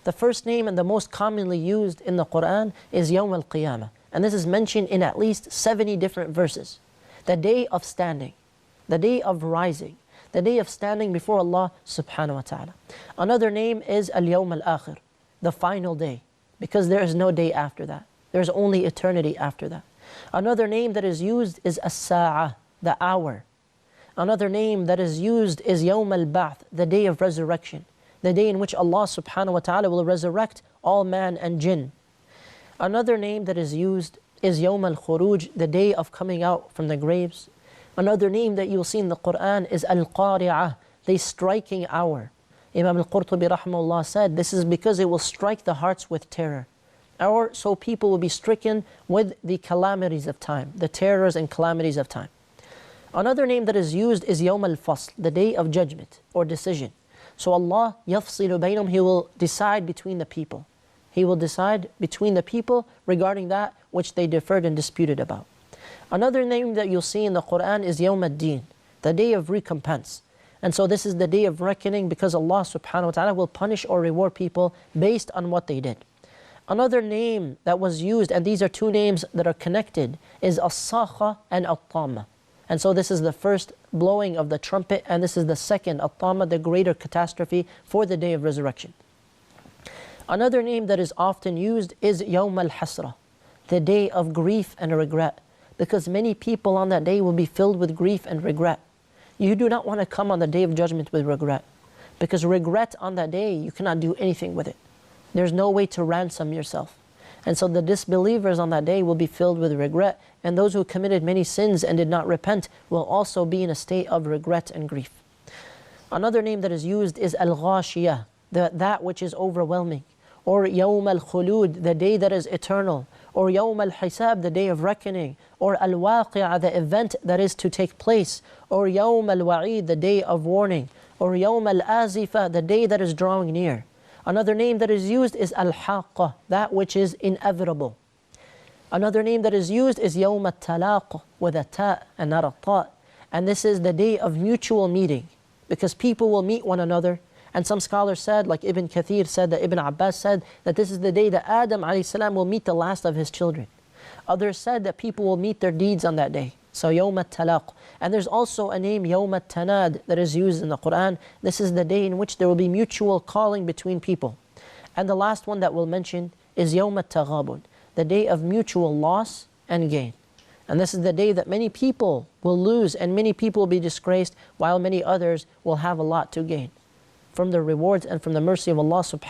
The first name and the most commonly used in the Quran is Yawm al-Qiyamah. And this is mentioned in at least 70 different verses. The day of standing, the day of rising, the day of standing before Allah subhanahu wa ta'ala. Another name is Al-Yawm al-Akhir, the final day, because there is no day after that. There is only eternity after that. Another name that is used is As-Sa'ah, the hour. Another name that is used is Yawm al-Ba'th, the day of resurrection, the day in which Allah subhanahu wa ta'ala will resurrect all man and jinn. Another name that is used is Yawm al-Khuruj, the day of coming out from the graves. Another name that you'll see in the Quran is Al-Qari'ah, the striking hour. Imam al-Qurtubi rahimahullah said, this is because it will strike the hearts with terror. Or so people will be stricken with the calamities of time, the terrors and calamities of time. Another name that is used is Yawm al-Fasl, the day of judgment or decision. So Allah yafsilu baynahum, He will decide between the people. He will decide between the people regarding that which they differed and disputed about. Another name that you'll see in the Quran is Yawm ad-Din, the day of recompense. And so this is the day of reckoning because Allah subhanahu wa ta'ala will punish or reward people based on what they did. Another name that was used, and these are two names that are connected, is As-Sakha and At-Tamma. And so this is the first blowing of the trumpet, and this is the second, At-Tamma, the greater catastrophe for the day of resurrection. Another name that is often used is Yawm al-Hasra, the day of grief and regret, because many people on that day will be filled with grief and regret. You do not want to come on the day of judgment with regret, because regret on that day, you cannot do anything with it. There's no way to ransom yourself. And so the disbelievers on that day will be filled with regret, and those who committed many sins and did not repent will also be in a state of regret and grief. Another name that is used is Al-Ghashiyah, that which is overwhelming, or Yawm al-Khulud, the day that is eternal, or Yawm al-Hisab, the day of reckoning, or Al-Waqi'ah, the event that is to take place, or Yawm al-Wa'id, the day of warning, or Yawm al-Azifah, the day that is drawing near. Another name that is used is Al-Haqqah, that which is inevitable. Another name that is used is Yawm al-Talaq, with a ta and not a ta. And this is the day of mutual meeting, because people will meet one another. And some scholars said, like Ibn Kathir said, that Ibn Abbas said, that this is the day that Adam a.s. will meet the last of his children. Others said that people will meet their deeds on that day. So Yawm al-Talaq. And there's also a name, Yawm al-Tanad, that is used in the Quran. This is the day in which there will be mutual calling between people. And the last one that we'll mention is Yawm al-Taghabun, the day of mutual loss and gain. And this is the day that many people will lose and many people will be disgraced, while many others will have a lot to gain from the rewards and from the mercy of Allah subhanahu wa ta'ala.